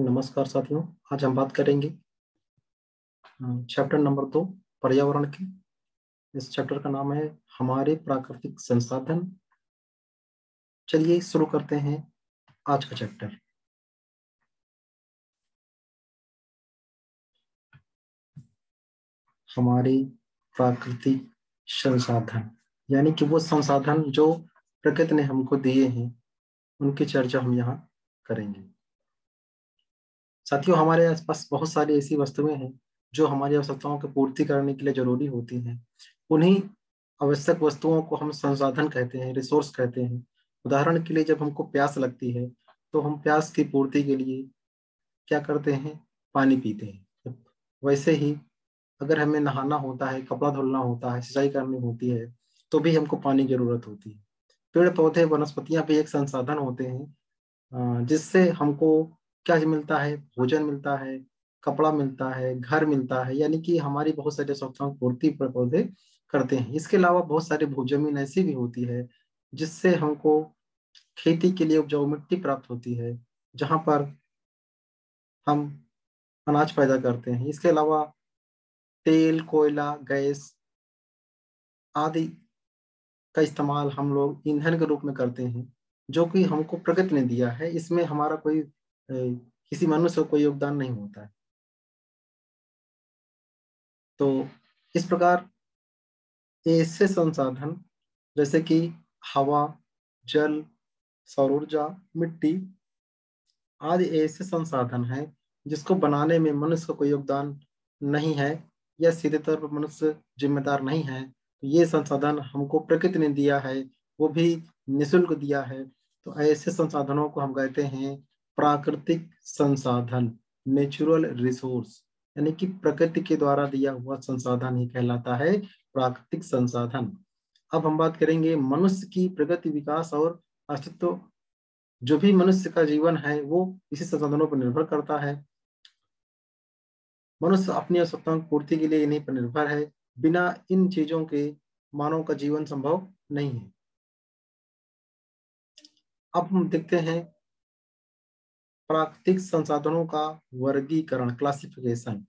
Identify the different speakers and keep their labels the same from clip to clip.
Speaker 1: नमस्कार साथियों। आज हम बात करेंगे चैप्टर नंबर 2 पर्यावरण की। इस चैप्टर का नाम है हमारे प्राकृतिक संसाधन। चलिए शुरू करते हैं आज का चैप्टर। हमारे प्राकृतिक संसाधन यानी कि वो संसाधन जो प्रकृति ने हमको दिए हैं, उनकी चर्चा हम यहाँ करेंगे। साथियों, हमारे आसपास बहुत सारी ऐसी वस्तुएं हैं जो हमारी आवश्यकताओं की पूर्ति करने के लिए जरूरी होती हैं। उन्हीं आवश्यक वस्तुओं को हम संसाधन कहते हैं, रिसोर्स कहते हैं। उदाहरण के लिए, जब हमको प्यास लगती है तो हम प्यास की पूर्ति के लिए क्या करते हैं? पानी पीते हैं। वैसे ही अगर हमें नहाना होता है, कपड़ा धुलना होता है, सिंचाई करनी होती है, तो भी हमको पानी की जरूरत होती है। पेड़ पौधे वनस्पतियां भी एक संसाधन होते हैं, जिससे हमको क्या मिलता है? भोजन मिलता है, कपड़ा मिलता है, घर मिलता है, यानी कि हमारी बहुत सारी आवश्यकताओं की पूर्ति पेड़ पौधे करते हैं। इसके अलावा बहुत सारी भू जमीन ऐसी भी होती है जिससे हमको खेती के लिए उपजाऊ मिट्टी प्राप्त होती है, जहां पर हम अनाज पैदा करते हैं। इसके अलावा तेल, कोयला, गैस आदि का इस्तेमाल हम लोग ईंधन के रूप में करते हैं, जो कि हमको प्रकृति ने दिया है। इसमें हमारा कोई किसी मनुष्य को कोई योगदान नहीं होता है। तो इस प्रकार ऐसे संसाधन जैसे कि हवा, जल, सौर ऊर्जा, मिट्टी आदि ऐसे संसाधन हैं जिसको बनाने में मनुष्य का कोई योगदान नहीं है, या सीधे तौर पर मनुष्य जिम्मेदार नहीं है। तो ये संसाधन हमको प्रकृति ने दिया है, वो भी निःशुल्क दिया है। तो ऐसे संसाधनों को हम कहते हैं प्राकृतिक संसाधन, नेचुरल रिसोर्स, यानी कि प्रकृति के द्वारा दिया हुआ संसाधन ही कहलाता है प्राकृतिक संसाधन। अब हम बात करेंगे मनुष्य की प्रगति, विकास और अस्तित्व। जो भी मनुष्य का जीवन है वो इसी संसाधनों पर निर्भर करता है। मनुष्य अपनी आवश्यकताओं की पूर्ति के लिए इन्हीं पर निर्भर है। बिना इन चीजों के मानव का जीवन संभव नहीं है। अब हम देखते हैं प्राकृतिक संसाधनों का वर्गीकरण, क्लासिफिकेशन।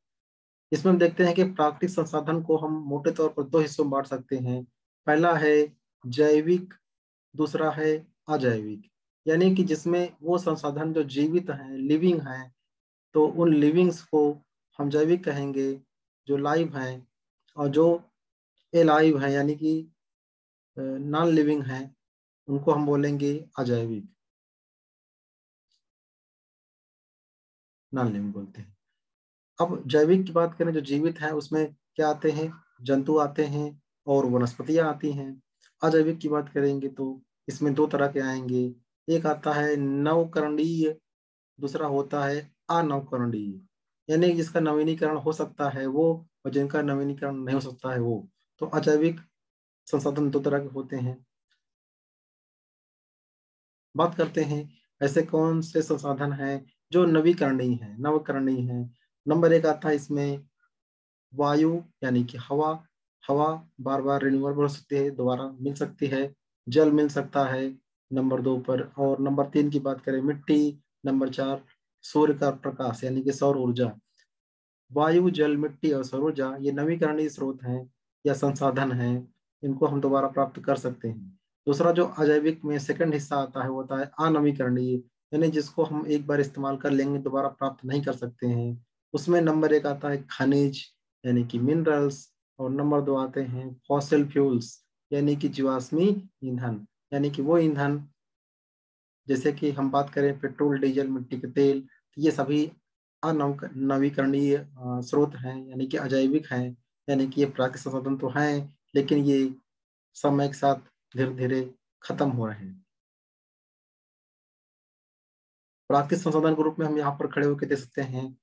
Speaker 1: इसमें हम देखते हैं कि प्राकृतिक संसाधन को हम मोटे तौर पर दो हिस्सों में बांट सकते हैं। पहला है जैविक, दूसरा है अजैविक। यानी कि जिसमें वो संसाधन जो जीवित हैं, लिविंग हैं, तो उन लिविंग्स को हम जैविक कहेंगे, जो लाइव हैं। और जो एलाइव हैं यानी कि नॉन लिविंग हैं, उनको हम बोलेंगे अजैविक, नॉन लिविंग बोलते हैं। अब जैविक की बात करें, जो जीवित हैं, उसमें क्या आते हैं? जंतु आते हैं और वनस्पतियां आती हैं। अजैविक की बात करेंगे तो इसमें दो तरह के आएंगे। एक आता है नवकरणीय, दूसरा होता है अनवकरणीय। यानी कि जिसका नवीनीकरण हो सकता है वो, और जिनका नवीनीकरण नहीं हो सकता है वो। तो अजैविक संसाधन दो तरह के होते हैं। बात करते हैं ऐसे कौन से संसाधन हैं जो नवीकरणीय हैं, नवकरणीय हैं। नंबर एक आता है इसमें वायु, यानी कि हवा। हवा बार बार रिन्यूएबल हो सकती है, दोबारा मिल सकती है। जल मिल सकता है नंबर 2 पर। और नंबर 3 की बात करें, मिट्टी। नंबर 4 सूर्य का प्रकाश, यानी कि सौर ऊर्जा। वायु, जल, मिट्टी और सौर ऊर्जा ये नवीकरणीय स्रोत हैं या संसाधन हैं। इनको हम दोबारा प्राप्त कर सकते हैं। दूसरा जो अजैविक में सेकंड हिस्सा आता है वो होता है अनवीकरणीय, यानी जिसको हम एक बार इस्तेमाल कर लेंगे, दोबारा प्राप्त नहीं कर सकते हैं। उसमें नंबर 1 आता है खनिज, यानी कि मिनरल्स। और नंबर 2 आते हैं फॉसिल फ्यूल्स, यानी कि जीवाश्मी ईंधन। यानी कि वो ईंधन, जैसे कि हम बात करें पेट्रोल, डीजल, मिट्टी के तेल, तो ये सभी अनवीकरणीय स्रोत हैं, यानी कि अजैविक हैं। यानी कि ये प्राकृतिक संसाधन तो हैं, लेकिन ये समय के साथ धीरे धीरे खत्म हो रहे हैं। प्राकृतिक संसाधन के रूप में हम यहाँ पर खड़े होकर देख सकते हैं,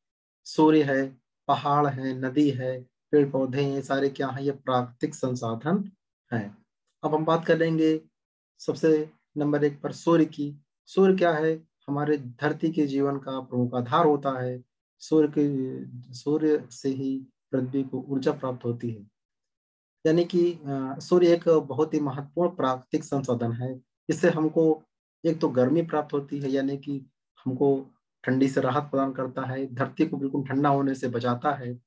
Speaker 1: सूर्य है, पहाड़ है, नदी है, पेड़ पौधे हैं, ये सारे क्या हैं? ये प्राकृतिक संसाधन हैं। अब हम बात करेंगे सबसे नंबर 1 पर सूर्य की। सूर्य क्या है? हमारे धरती के जीवन का प्रमुख आधार होता है। सूर्य से ही पृथ्वी को ऊर्जा प्राप्त होती है। यानी कि सूर्य एक बहुत ही महत्वपूर्ण प्राकृतिक संसाधन है। इससे हमको एक तो गर्मी प्राप्त होती है, यानी कि हमको ठंडी से राहत प्रदान करता है, धरती को बिल्कुल ठंडा होने से बचाता है।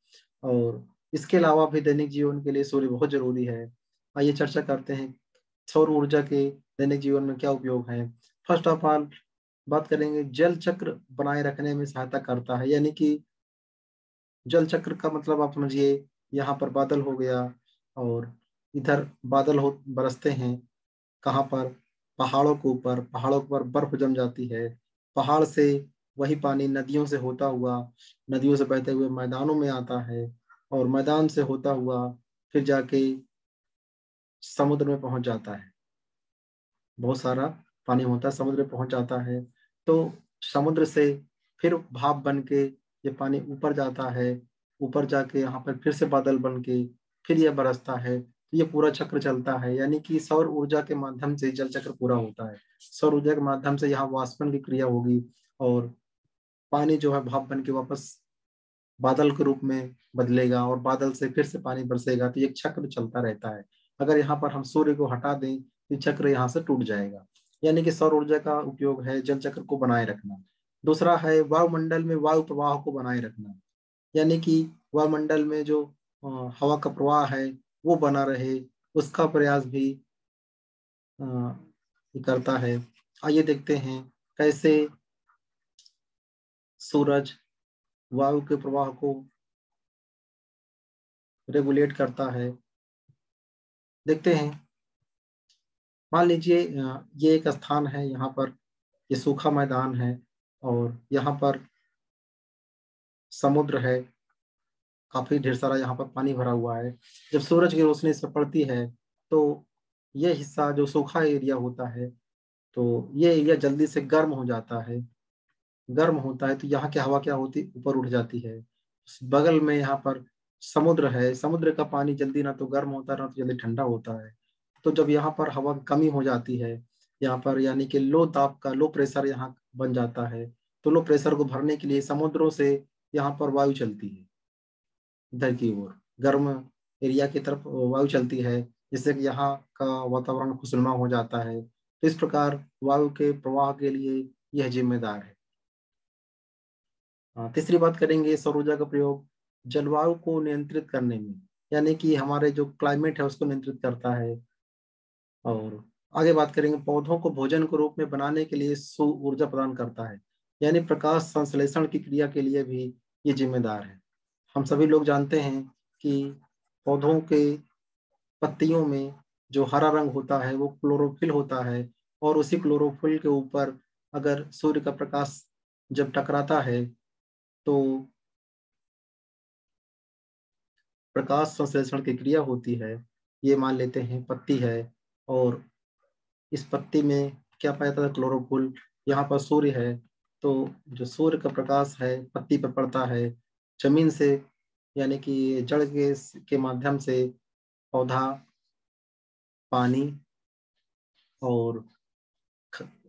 Speaker 1: और इसके अलावा भी दैनिक जीवन के लिए सूर्य बहुत जरूरी है। आइए चर्चा करते हैं सौर ऊर्जा के दैनिक जीवन में क्या उपयोग है। फर्स्ट ऑफ ऑल बात करेंगे, जल चक्र बनाए रखने में सहायता करता है। यानी कि जल चक्र का मतलब आप समझिए, यहाँ पर बादल हो गया और इधर बादल हो बरसते हैं कहाँ पर, पहाड़ों के ऊपर बर्फ जम जाती है। पहाड़ से वही पानी नदियों से होता हुआ, नदियों से बहते हुए मैदानों में आता है, और मैदान से होता हुआ फिर जाके समुद्र में पहुंच जाता है। बहुत सारा पानी होता है, समुद्र में पहुंच जाता है। तो समुद्र से फिर भाप बन के ये पानी ऊपर जाता है, ऊपर जाके यहाँ पर फिर से बादल बन के फिर ये बरसता है। तो ये पूरा चक्र चलता है, यानी कि सौर ऊर्जा के माध्यम से जल चक्र पूरा होता है। सौर ऊर्जा के माध्यम से यहाँ वाष्पन की क्रिया होगी और पानी जो है भाप बन के वापस बादल के रूप में बदलेगा, और बादल से फिर से पानी बरसेगा। तो ये चक्र चलता रहता है। अगर यहाँ पर हम सूर्य को हटा दें तो चक्र यहाँ से टूट जाएगा। यानी कि सौर ऊर्जा का उपयोग है जल चक्र को बनाए रखना। दूसरा है वायुमंडल में वायु प्रवाह को बनाए रखना। यानी कि वायुमंडल में जो हवा का प्रवाह है वो बना रहे, उसका प्रयास भी अ, ये करता है। आइए देखते हैं कैसे सूरज वायु के प्रवाह को रेगुलेट करता है। देखते हैं, मान लीजिए ये एक स्थान है, यहाँ पर ये सूखा मैदान है और यहाँ पर समुद्र है, काफी ढेर सारा यहाँ पर पानी भरा हुआ है। जब सूरज की रोशनी इस पर पड़ती है तो ये हिस्सा जो सूखा एरिया होता है, तो ये एरिया जल्दी से गर्म हो जाता है। गर्म होता है तो यहाँ की हवा क्या होती, ऊपर उठ जाती है। बगल में यहाँ पर समुद्र है, समुद्र का पानी जल्दी ना तो गर्म होता है ना तो जल्दी ठंडा होता है। तो जब यहाँ पर हवा की कमी हो जाती है, यहाँ पर यानी कि लो दाब का लो प्रेशर यहाँ बन जाता है। तो लो प्रेशर को भरने के लिए समुद्रों से यहाँ पर वायु चलती है, इधर की ओर गर्म एरिया की तरफ वायु चलती है, जिससे कि यहाँ का वातावरण खुशनुमा हो जाता है। तो इस प्रकार वायु के प्रवाह के लिए यह जिम्मेदार है। तीसरी बात करेंगे सौर ऊर्जा का प्रयोग जलवायु को नियंत्रित करने में, यानी कि हमारे जो क्लाइमेट है उसको नियंत्रित करता है। और आगे बात करेंगे पौधों को भोजन के रूप में बनाने के लिए ऊर्जा प्रदान करता है, यानी प्रकाश संश्लेषण की क्रिया के लिए भी ये जिम्मेदार है। हम सभी लोग जानते हैं कि पौधों के पत्तियों में जो हरा रंग होता है वो क्लोरोफिल होता है, और उसी क्लोरोफिल के ऊपर अगर सूर्य का प्रकाश जब टकराता है तो प्रकाश संश्लेषण की क्रिया होती है। ये मान लेते हैं पत्ती है, और इस पत्ती में क्या पाया जाता है, क्लोरोफिल। यहाँ पर सूर्य है, तो जो सूर्य का प्रकाश है पत्ती पर पड़ता है, जमीन से यानी कि जड़ के माध्यम से पौधा पानी और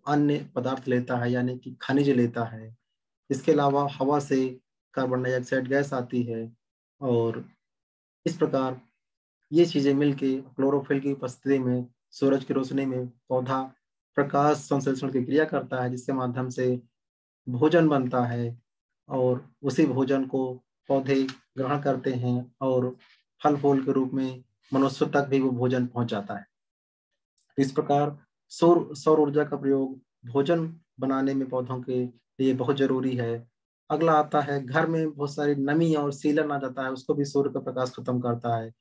Speaker 1: अन्य पदार्थ लेता है, यानी कि खनिज लेता है। इसके अलावा हवा से कार्बन डाइऑक्साइड गैस आती है, और इस प्रकार ये चीजें मिलके क्लोरोफिल की उपस्थिति में सूरज की रोशनी में पौधा प्रकाश संश्लेषण की क्रिया करता है, जिसके माध्यम से भोजन बनता है, और उसी भोजन को पौधे ग्रहण करते हैं, और फल फूल के रूप में मनुष्य तक भी वो भोजन पहुंच जाता है। इस प्रकार सौर सौर ऊर्जा का प्रयोग भोजन बनाने में पौधों के लिए बहुत जरूरी है। अगला आता है, घर में बहुत सारी नमी और सीलन आ जाता है, उसको भी सूर्य का प्रकाश खत्म करता है।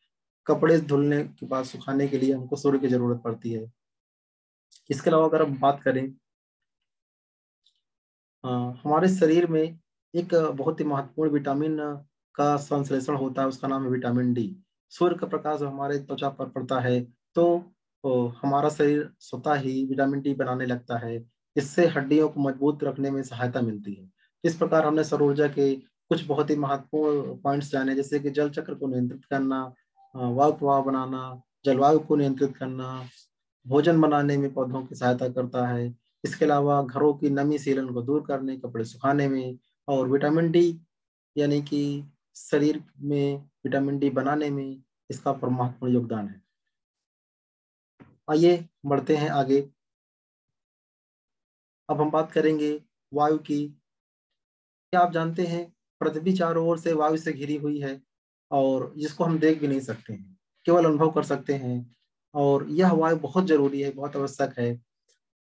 Speaker 1: कपड़े धुलने के बाद सुखाने के लिए हमको सूर्य की जरूरत पड़ती है। इसके अलावा अगर हम बात करें, अ, हमारे शरीर में एक बहुत ही महत्वपूर्ण विटामिन का संश्लेषण होता है, उसका नाम है विटामिन डी। सूर्य का प्रकाश जब हमारे त्वचा पर पड़ता है तो हमारा शरीर स्वतः ही विटामिन डी बनाने लगता है। इससे हड्डियों को मजबूत रखने में सहायता मिलती है। इस प्रकार हमने सौर ऊर्जा के कुछ बहुत ही महत्वपूर्ण पॉइंट्स जाने, जैसे कि जल चक्र को नियंत्रित करना, वायु प्रवाह बनाना, जलवायु को नियंत्रित करना, भोजन बनाने में पौधों की सहायता करता है। इसके अलावा घरों की नमी सीलन को दूर करने, कपड़े सुखाने में, और विटामिन डी यानी कि शरीर में विटामिन डी बनाने में इसका महत्वपूर्ण योगदान है। आइए बढ़ते हैं आगे। अब हम बात करेंगे वायु की, क्या आप जानते हैं पृथ्वी चारों ओर से वायु से घिरी हुई है और जिसको हम देख भी नहीं सकते हैं, केवल अनुभव कर सकते हैं। और यह वायु बहुत जरूरी है, बहुत आवश्यक है।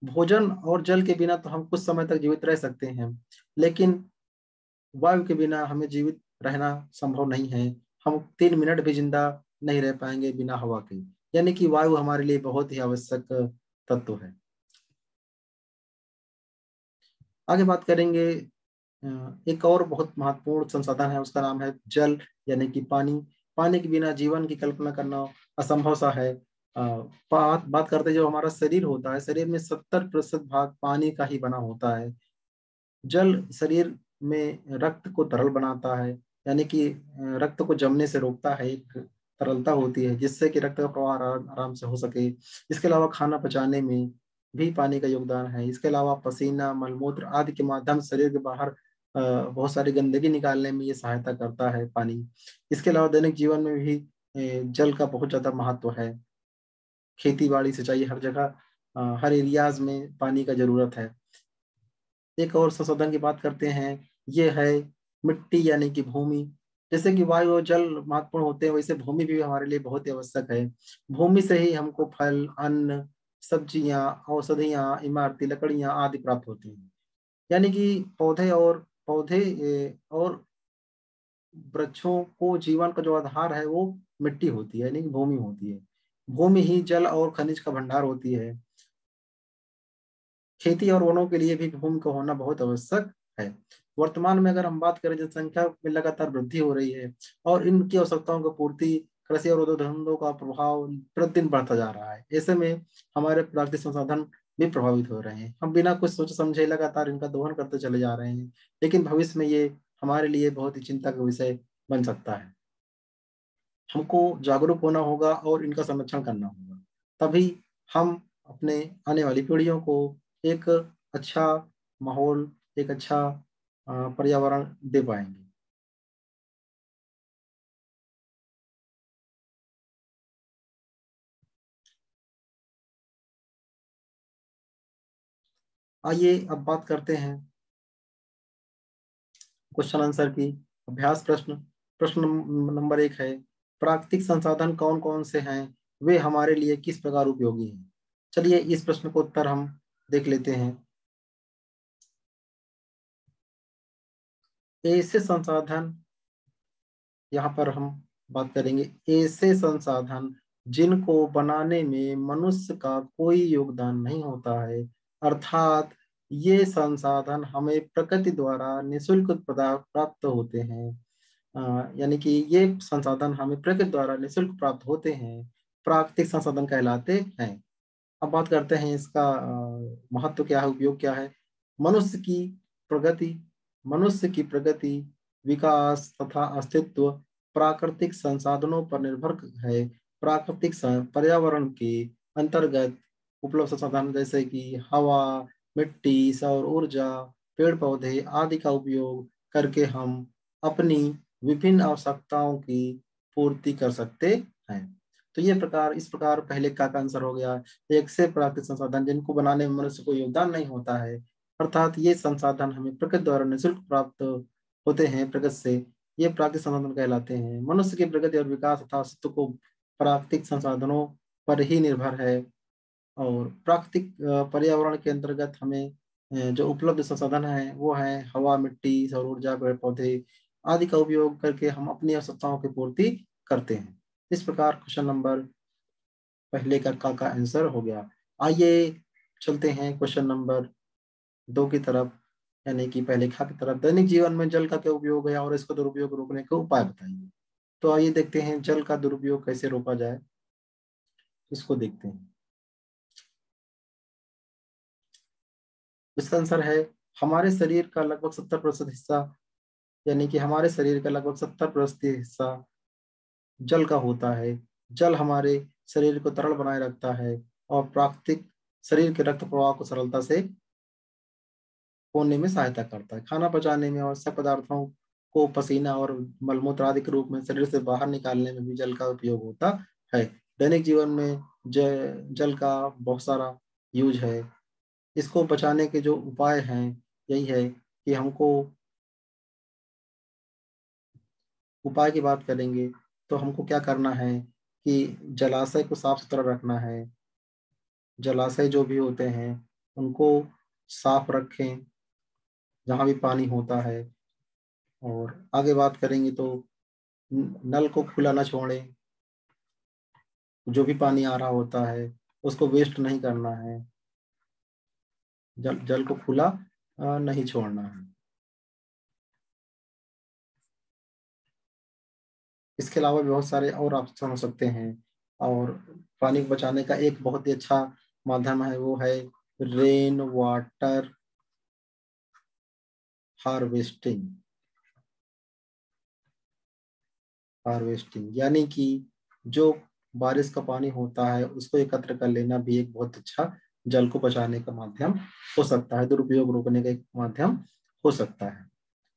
Speaker 1: भोजन और जल के बिना तो हम कुछ समय तक जीवित रह सकते हैं, लेकिन वायु के बिना हमें जीवित रहना संभव नहीं है। हम 3 मिनट भी जिंदा नहीं रह पाएंगे बिना हवा के। यानी कि वायु हमारे लिए बहुत ही आवश्यक तत्व है। आगे बात करेंगे, एक और बहुत महत्वपूर्ण संसाधन है, उसका नाम है जल, यानी कि पानी। पानी के बिना जीवन की कल्पना करना असंभव सा है। बात करते हैं, जो हमारा शरीर होता है, शरीर में 70% भाग पानी का ही बना होता है। जल शरीर में रक्त को तरल बनाता है, यानी कि रक्त को जमने से रोकता है। एक तरलता होती है जिससे कि रक्त का प्रवाह आराम से हो सके। इसके अलावा खाना पचाने में भी पानी का योगदान है। इसके अलावा पसीना, मलमूत्र आदि के माध्यम से शरीर के बाहर बहुत सारी गंदगी निकालने में ये सहायता करता है पानी। इसके अलावा दैनिक जीवन में भी जल का बहुत ज्यादा महत्व है। खेती बाड़ी, सिंचाई, हर जगह हर एरियाज में पानी का जरूरत है। एक और संशोधन की बात करते हैं, ये है मिट्टी, यानी कि भूमि। जैसे कि वायु और जल महत्वपूर्ण होते हैं, वैसे भूमि भी हमारे लिए बहुत ही आवश्यक है। भूमि से ही हमको फल, अन्न, सब्जियां, औषधियां, इमारती लकड़ियां आदि प्राप्त होती हैं। यानी कि और वृक्षों को जीवन का जो आधार है वो मिट्टी होती है, यानी कि भूमि होती है। भूमि ही जल और खनिज का भंडार होती है। खेती और वनों के लिए भी भूमि का होना बहुत आवश्यक है। वर्तमान में अगर हम बात करें, जनसंख्या में लगातार वृद्धि हो रही है और इनकी आवश्यकताओं की पूर्ति कृषि और उद्योग धंधों का प्रभाव प्रतिदिन बढ़ता जा रहा है। ऐसे में हमारे प्राकृतिक संसाधन भी प्रभावित हो रहे हैं। हम बिना कुछ सोच समझे लगातार इनका दोहन करते चले जा रहे हैं, लेकिन भविष्य में ये हमारे लिए बहुत ही चिंता का विषय बन सकता है। हमको जागरूक होना होगा और इनका संरक्षण करना होगा, तभी हम अपने आने वाली पीढ़ियों को एक अच्छा माहौल, एक अच्छा पर्यावरण दे पाएंगे। आइए अब बात करते हैं क्वेश्चन आंसर की। अभ्यास प्रश्न। प्रश्न नंबर 1 है, प्राकृतिक संसाधन कौन कौन से हैं, वे हमारे लिए किस प्रकार उपयोगी हैं। चलिए इस प्रश्न को उत्तर हम देख लेते हैं। ऐसे संसाधन, यहाँ पर हम बात करेंगे ऐसे संसाधन जिनको बनाने में मनुष्य का कोई योगदान नहीं होता है, अर्थात ये संसाधन हमें प्रकृति द्वारा निःशुल्क प्राप्त होते हैं। यानी कि ये संसाधन हमें प्रकृति द्वारा निःशुल्क प्राप्त होते हैं, प्राकृतिक संसाधन कहलाते हैं। अब बात करते हैं इसका महत्व क्या है, उपयोग क्या है। मनुष्य की प्रगति मनुष्य की प्रगति, विकास तथा अस्तित्व प्राकृतिक संसाधनों पर निर्भर है। पर्यावरण के अंतर्गत उपलब्ध संसाधन जैसे कि हवा, मिट्टी, सौर ऊर्जा, पेड़ पौधे आदि का उपयोग करके हम अपनी विभिन्न आवश्यकताओं की पूर्ति कर सकते हैं। तो ये प्रकार इस प्रकार पहले का आंसर हो गया। एक से प्राकृतिक संसाधन जिनको बनाने में मनुष्य को योगदान नहीं होता है, अर्थात ये संसाधन हमें प्रकृति द्वारा निःशुल्क प्राप्त होते हैं। प्रकृति से ये प्राकृतिक संसाधन कहलाते हैं। मनुष्य की प्रगति और विकास तथा अस्तित्व को प्राकृतिक संसाधनों पर ही निर्भर है। और प्राकृतिक पर्यावरण के अंतर्गत हमें जो उपलब्ध संसाधन है वो है हवा, मिट्टी, सौर ऊर्जा, पेड़ पौधे आदि का उपयोग करके हम अपनी आवश्यकताओं की पूर्ति करते हैं। इस प्रकार क्वेश्चन नंबर पहले का आंसर हो गया। आइए चलते हैं क्वेश्चन नंबर 2 की तरफ, यानी कि पहले की तरफ। दैनिक जीवन में जल का क्या उपयोग है और इसको दुरुपयोग रोकने के उपाय बताइए। तो आइए देखते हैं जल का दुरुपयोग कैसे रोका जाए, इसको देखते हैं। इसका आंसर है, हमारे शरीर का लगभग 70% हिस्सा, यानी कि हमारे शरीर का लगभग 70% हिस्सा जल का होता है। जल हमारे शरीर को तरल बनाए रखता है और प्राकृतिक शरीर के रक्त प्रवाह को सरलता से होने में सहायता करता है। खाना पचाने में आवश्यक पदार्थों को पसीना और मलमूत्र आदि के रूप में शरीर से बाहर निकालने में भी जल का उपयोग होता है। दैनिक जीवन में जल का बहुत सारा यूज है। इसको बचाने के जो उपाय हैं, यही है कि हमको उपाय की बात करेंगे तो हमको क्या करना है कि जलाशय को साफ सुथरा रखना है। जलाशय जो भी होते हैं उनको साफ रखें जहाँ भी पानी होता है। और आगे बात करेंगे तो नल को खुला न छोड़ें। जो भी पानी आ रहा होता है उसको वेस्ट नहीं करना है। जल जल को खुला नहीं छोड़ना है। इसके अलावा भी बहुत सारे और ऑप्शन हो सकते हैं। और पानी को बचाने का एक बहुत ही अच्छा माध्यम है, वो है रेन वाटर हार्वेस्टिंग। हार्वेस्टिंग यानी कि जो बारिश का पानी होता है उसको एकत्र कर लेना भी एक बहुत अच्छा जल को बचाने का माध्यम हो सकता है, दुरुपयोग रोकने का एक माध्यम हो सकता है।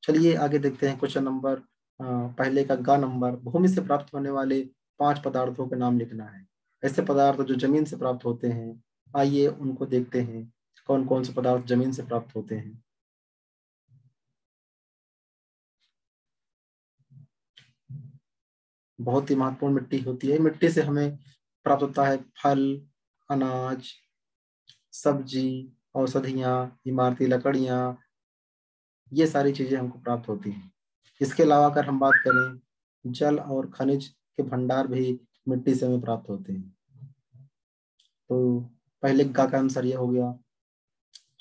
Speaker 1: चलिए आगे देखते हैं क्वेश्चन नंबर पहले का ग नंबर। भूमि से प्राप्त होने वाले 5 पदार्थों के नाम लिखना है। ऐसे पदार्थ जो जमीन से प्राप्त होते हैं, आइए उनको देखते हैं कौन कौन से पदार्थ जमीन से प्राप्त होते हैं। बहुत ही महत्वपूर्ण मिट्टी होती है। मिट्टी से हमें प्राप्त होता है फल, अनाज, सब्जी, औषधियाँ, इमारती लकड़ियाँ, ये सारी चीजें हमको प्राप्त होती हैं। इसके अलावा अगर हम बात करें, जल और खनिज के भंडार भी मिट्टी से हमें प्राप्त होते हैं। तो पहले का आंसर ये हो गया,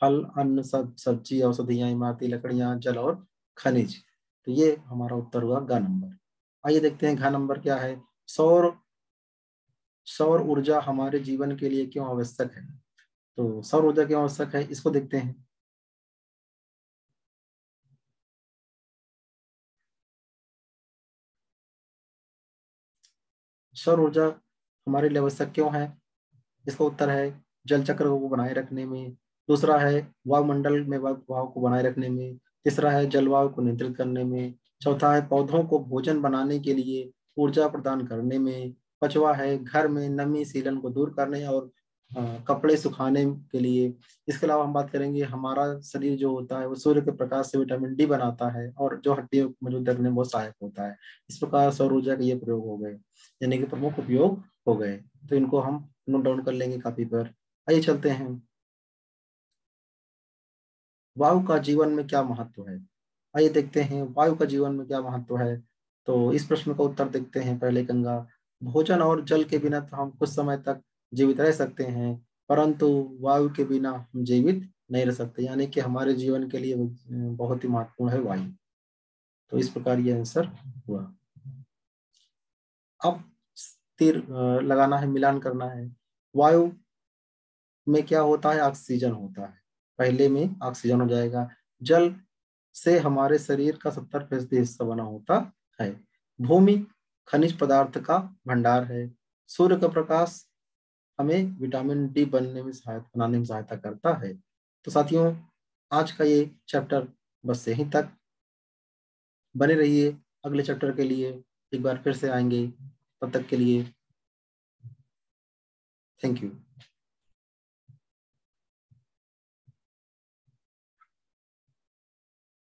Speaker 1: फल, अन्न, सब्जी, औषधियाँ, इमारती लकड़ियाँ, जल और खनिज। तो ये हमारा उत्तर हुआ ग नंबर। आइए देखते हैं घ नंबर क्या है। सौर सौर ऊर्जा हमारे जीवन के लिए क्यों आवश्यक है। तो सौर ऊर्जा क्यों आवश्यक है इसको देखते हैं। सौर ऊर्जा हमारे लिए आवश्यक क्यों है, इसका उत्तर है जल चक्र को बनाए रखने में। दूसरा है वायुमंडल में वायु को बनाए रखने में। तीसरा है जलवायु को नियंत्रित करने में। चौथा है पौधों को भोजन बनाने के लिए ऊर्जा प्रदान करने में। पांचवा है घर में नमी सीलन को दूर करने और कपड़े सुखाने के लिए। इसके अलावा हम बात करेंगे, हमारा शरीर जो होता है वो सूर्य के प्रकाश से विटामिन डी बनाता है और जो हड्डियों को मजबूत रखने में बहुत सहायक होता है। इस प्रकार सौर ऊर्जा के ये प्रयोग हो गए, यानी कि प्रमुख उपयोग हो गए। तो इनको हम नोट डाउन कर लेंगे कॉपी पर। आइए चलते हैं, वायु का जीवन में क्या महत्व है। आइए देखते हैं वायु का जीवन में क्या महत्व है। तो इस प्रश्न का उत्तर देखते हैं पहले गंगा। भोजन और जल के बिना तो हम कुछ समय तक जीवित रह सकते हैं, परंतु वायु के बिना हम जीवित नहीं रह सकते, यानी कि हमारे जीवन के लिए बहुत ही महत्वपूर्ण है वायु। तो इस प्रकार ये आंसर हुआ। अब तीर लगाना है, मिलान करना है। वायु में क्या होता है, ऑक्सीजन होता है। पहले में ऑक्सीजन हो जाएगा। जल से हमारे शरीर का 70% हिस्सा बना होता है। भूमि खनिज पदार्थ का भंडार है। सूर्य का प्रकाश हमें विटामिन डी बनाने में सहायता करता है। तो साथियों, आज का ये चैप्टर बस यहीं तक। बने रहिए अगले चैप्टर के लिए, एक बार फिर से आएंगे। तब तक के लिए थैंक यू।